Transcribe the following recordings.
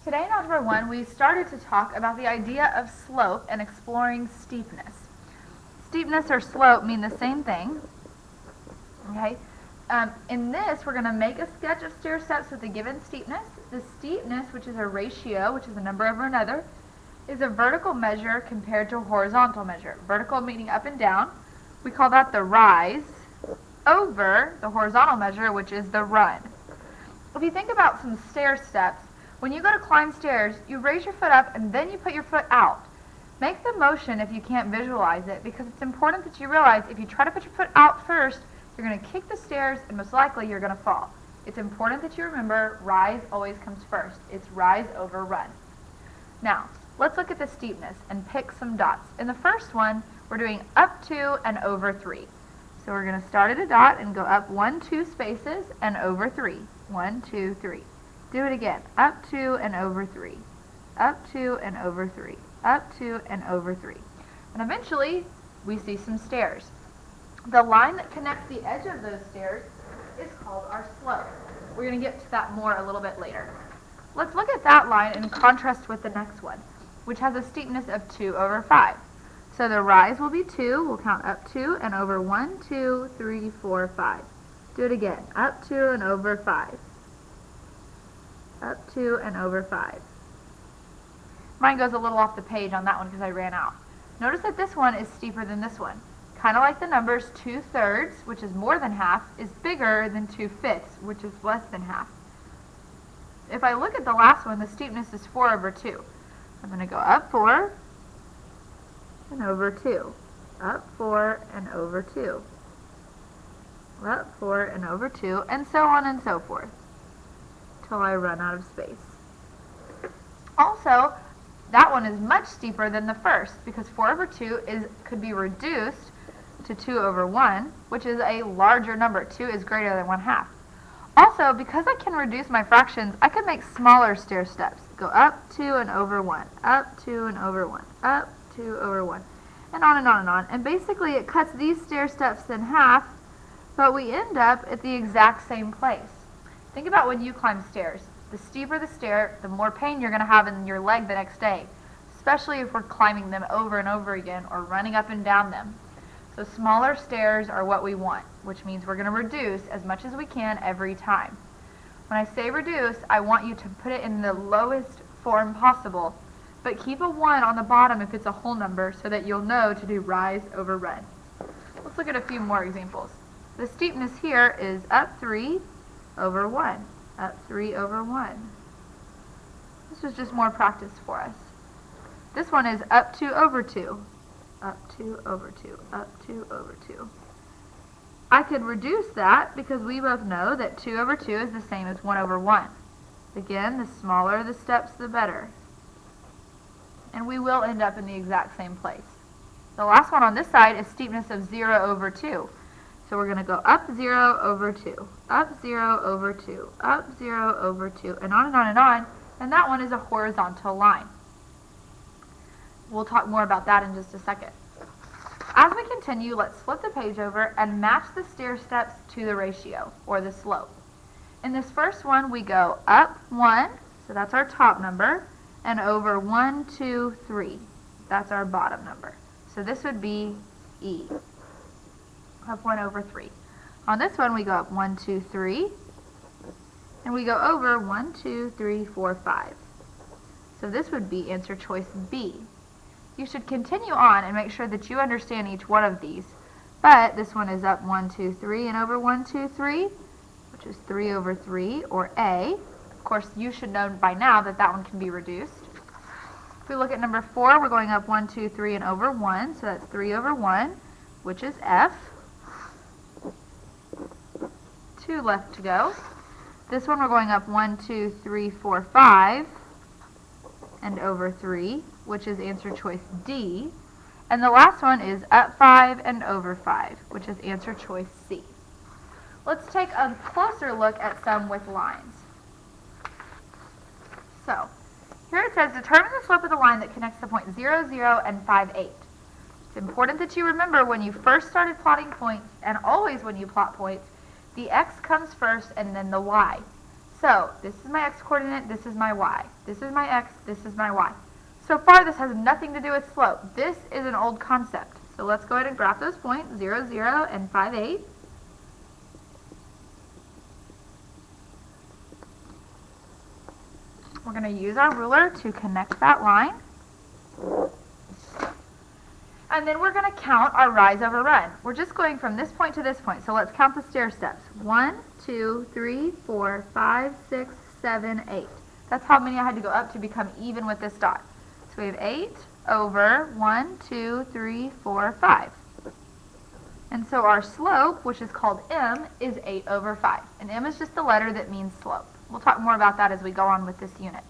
Today in Algebra 1, we started to talk about the idea of slope and exploring steepness. Steepness or slope mean the same thing. Okay. In this, we're going to make a sketch of stair steps with a given steepness. The steepness, which is a ratio, which is a number over another, is a vertical measure compared to a horizontal measure. Vertical meaning up and down. We call that the rise over the horizontal measure, which is the run. If you think about some stair steps, when you go to climb stairs, you raise your foot up and then you put your foot out. Make the motion if you can't visualize it, because it's important that you realize if you try to put your foot out first, you're going to kick the stairs and most likely you're going to fall. It's important that you remember rise always comes first. It's rise over run. Now, let's look at the steepness and pick some dots. In the first one, we're doing up 2 and over 3. So we're going to start at a dot and go up 1, 2 spaces and over 3. 1, 2, 3. Do it again. Up 2 and over 3. Up 2 and over 3. Up 2 and over 3. And eventually, we see some stairs. The line that connects the edge of those stairs is called our slope. We're going to get to that more a little bit later. Let's look at that line in contrast with the next one, which has a steepness of 2 over 5. So the rise will be 2. We'll count up 2 and over 1, 2, 3, 4, 5. Do it again. Up 2 and over 5. Up 2 and over 5. Mine goes a little off the page on that one because I ran out. Notice that this one is steeper than this one. Kind of like the numbers 2/3, which is more than half, is bigger than 2/5, which is less than half. If I look at the last one, the steepness is 4 over 2. I'm going to go up 4 and over 2. Up 4 and over 2. Up 4 and over 2, and so on and so forth, till I run out of space. Also, that one is much steeper than the first, because 4 over 2 could be reduced to 2 over 1, which is a larger number. 2 is greater than 1/2. Also, because I can reduce my fractions, I can make smaller stair steps. Go up 2 and over 1, up 2 and over 1, up 2 over 1, and on and on and on. And basically, it cuts these stair steps in half, but we end up at the exact same place. Think about when you climb stairs. The steeper the stair, the more pain you're going to have in your leg the next day, especially if we're climbing them over and over again or running up and down them. So smaller stairs are what we want, which means we're going to reduce as much as we can every time. When I say reduce, I want you to put it in the lowest form possible, but keep a 1 on the bottom if it's a whole number so that you'll know to do rise over run. Let's look at a few more examples. The steepness here is up 3 over 1. Up 3 over 1. This was just more practice for us. This one is up 2 over 2. Up 2 over 2. Up 2 over 2. I could reduce that because we both know that 2 over 2 is the same as 1 over 1. Again, the smaller the steps, the better. And we will end up in the exact same place. The last one on this side is steepness of 0 over 2. So we're going to go up 0 over 2, up 0 over 2, up 0 over 2, and on and on and on. And that one is a horizontal line. We'll talk more about that in just a second. As we continue, let's flip the page over and match the stair steps to the ratio, or the slope. In this first one, we go up 1, so that's our top number, and over 1, 2, 3. That's our bottom number. So this would be E. Up 1 over 3. On this one, we go up 1, 2, 3, and we go over 1, 2, 3, 4, 5. So this would be answer choice B. You should continue on and make sure that you understand each one of these. But this one is up 1, 2, 3, and over 1, 2, 3, which is 3 over 3, or A. Of course, you should know by now that that one can be reduced. If we look at number 4, we're going up 1, 2, 3, and over 1, so that's 3 over 1, which is F. 2 left to go. This one we're going up 1, 2, 3, 4, 5, and over 3, which is answer choice D. And the last one is up 5 and over 5, which is answer choice C. Let's take a closer look at some with lines. So, here it says, determine the slope of the line that connects the point 0, 0, and 5, 8. It's important that you remember when you first started plotting points, and always when you plot points, the x comes first and then the y. So this is my x coordinate, this is my y. This is my x, this is my y. So far this has nothing to do with slope. This is an old concept. So let's go ahead and graph those points, 0, 0, and 5, 8. We're going to use our ruler to connect that line. And then we're going to count our rise over run. We're just going from this point to this point. So let's count the stair steps. 1, 2, 3, 4, 5, 6, 7, 8. That's how many I had to go up to become even with this dot. So we have 8 over 1, 2, 3, 4, 5. And so our slope, which is called m, is 8 over 5. And m is just the letter that means slope. We'll talk more about that as we go on with this unit.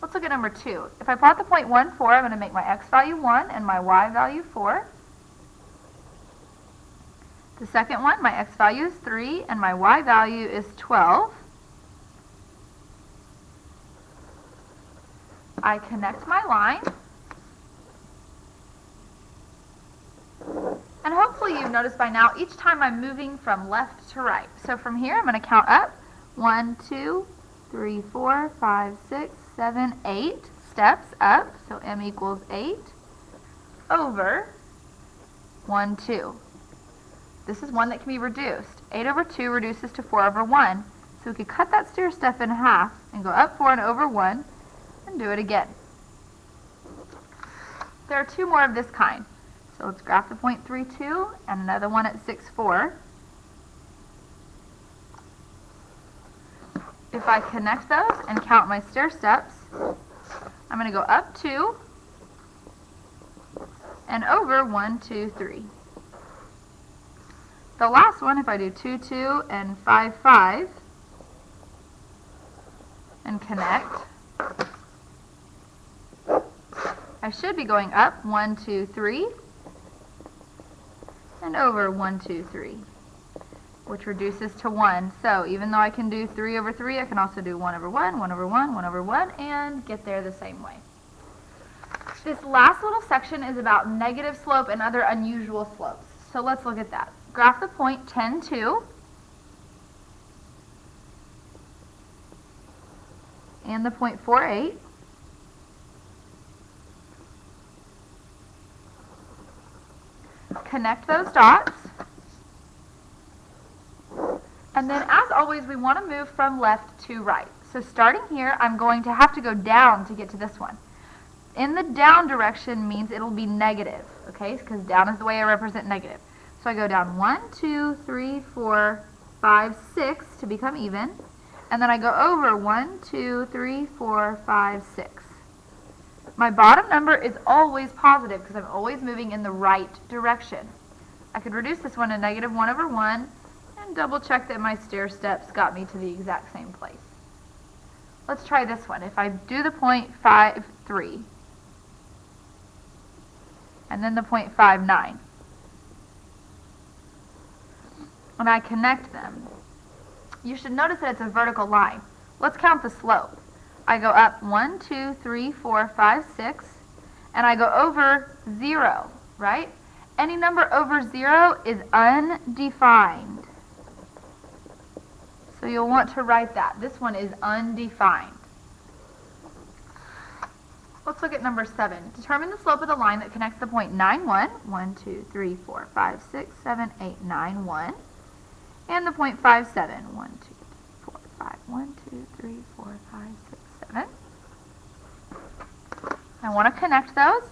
Let's look at number 2. If I plot the point 1, 4, I'm going to make my x value 1 and my y value 4. The second one, my x value is 3 and my y value is 12. I connect my line. And hopefully you've noticed by now, each time I'm moving from left to right. So from here, I'm going to count up. 1, 2, 3, 4, 5, 6, 7, 8 steps up. So m equals 8 over 1, 2. This is one that can be reduced. 8 over 2 reduces to 4 over 1. So we could cut that stair step in half and go up 4 and over 1 and do it again. There are 2 more of this kind. So let's graph the point 3, 2 and another one at 6, 4. If I connect those and count my stair steps, I'm going to go up 2 and over 1, 2, 3. The last one, if I do 2, 2 and 5, 5 and connect, I should be going up 1, 2, 3 and over 1, 2, 3. Which reduces to 1. So even though I can do 3 over 3, I can also do 1 over 1, 1 over 1, 1 over 1, and get there the same way. This last little section is about negative slope and other unusual slopes. So let's look at that. Graph the point 10, 2. And the point 4, 8. Connect those dots. And then, as always, we want to move from left to right. So starting here, I'm going to have to go down to get to this one. In the down direction means it'll be negative, okay? Because down is the way I represent negative. So I go down 1, 2, 3, 4, 5, 6 to become even. And then I go over 1, 2, 3, 4, 5, 6. My bottom number is always positive because I'm always moving in the right direction. I could reduce this one to negative 1 over 1. And double check that my stair steps got me to the exact same place. Let's try this one. If I do the point 5, 3, and then the point 5, 9, and I connect them, you should notice that it's a vertical line. Let's count the slope. I go up 1, 2, 3, 4, 5, 6, and I go over 0, right? Any number over 0 is undefined. So you'll want to write that. This one is undefined. Let's look at number 7. Determine the slope of the line that connects the point 9, 1, 1, 2, 3, 4, 5, 6, 7, 8, 9, 1, and the point 5, 7, 1, 2, 3, 4, 5, 1, 2, 3, 4, 5, 6, 7. I want to connect those.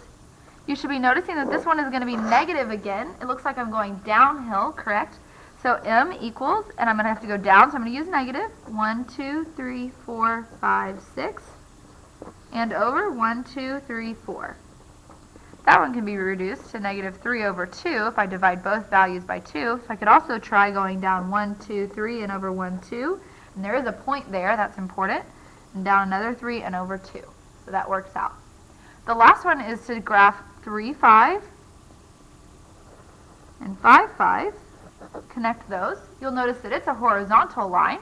You should be noticing that this one is going to be negative again. It looks like I'm going downhill, correct? So m equals, and I'm going to have to go down, so I'm going to use negative, 1, 2, 3, 4, 5, 6, and over 1, 2, 3, 4. That one can be reduced to negative 3 over 2 if I divide both values by 2. So I could also try going down 1, 2, 3, and over 1, 2. And there is a point there, that's important. And down another 3 and over 2. So that works out. The last one is to graph 3, 5, and 5, 5. Connect those. You'll notice that it's a horizontal line.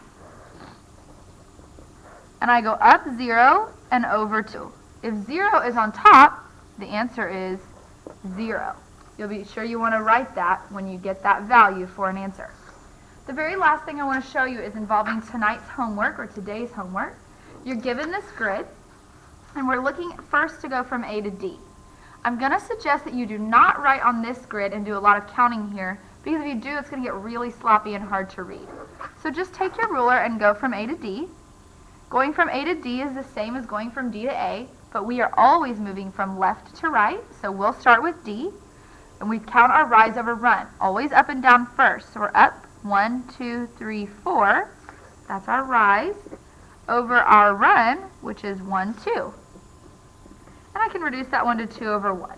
And I go up 0 and over 2. If 0 is on top, the answer is 0. You'll be sure you want to write that when you get that value for an answer. The very last thing I want to show you is involving tonight's homework or today's homework. You're given this grid, and we're looking first to go from A to D. I'm going to suggest that you do not write on this grid and do a lot of counting here, because if you do, it's going to get really sloppy and hard to read. So just take your ruler and go from A to D. Going from A to D is the same as going from D to A, but we are always moving from left to right, so we'll start with D, and we count our rise over run, always up and down first. So we're up 1, 2, 3, 4. That's our rise over our run, which is 1, 2. And I can reduce that 1 to 2 over 1.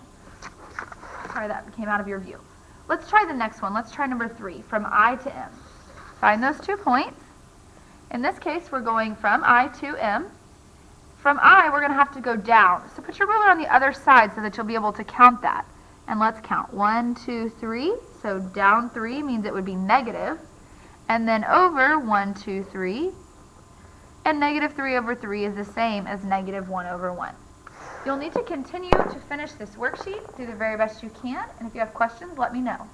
Sorry, that came out of your view. Let's try the next one. Let's try number 3, from I to M. Find those 2 points. In this case, we're going from I to M. From I, we're going to have to go down. So put your ruler on the other side so that you'll be able to count that. And let's count. 1, 2, 3. So down 3 means it would be negative. And then over 1, 2, 3. And negative 3 over 3 is the same as negative 1 over 1. You'll need to continue to finish this worksheet, do the very best you can, and if you have questions, let me know.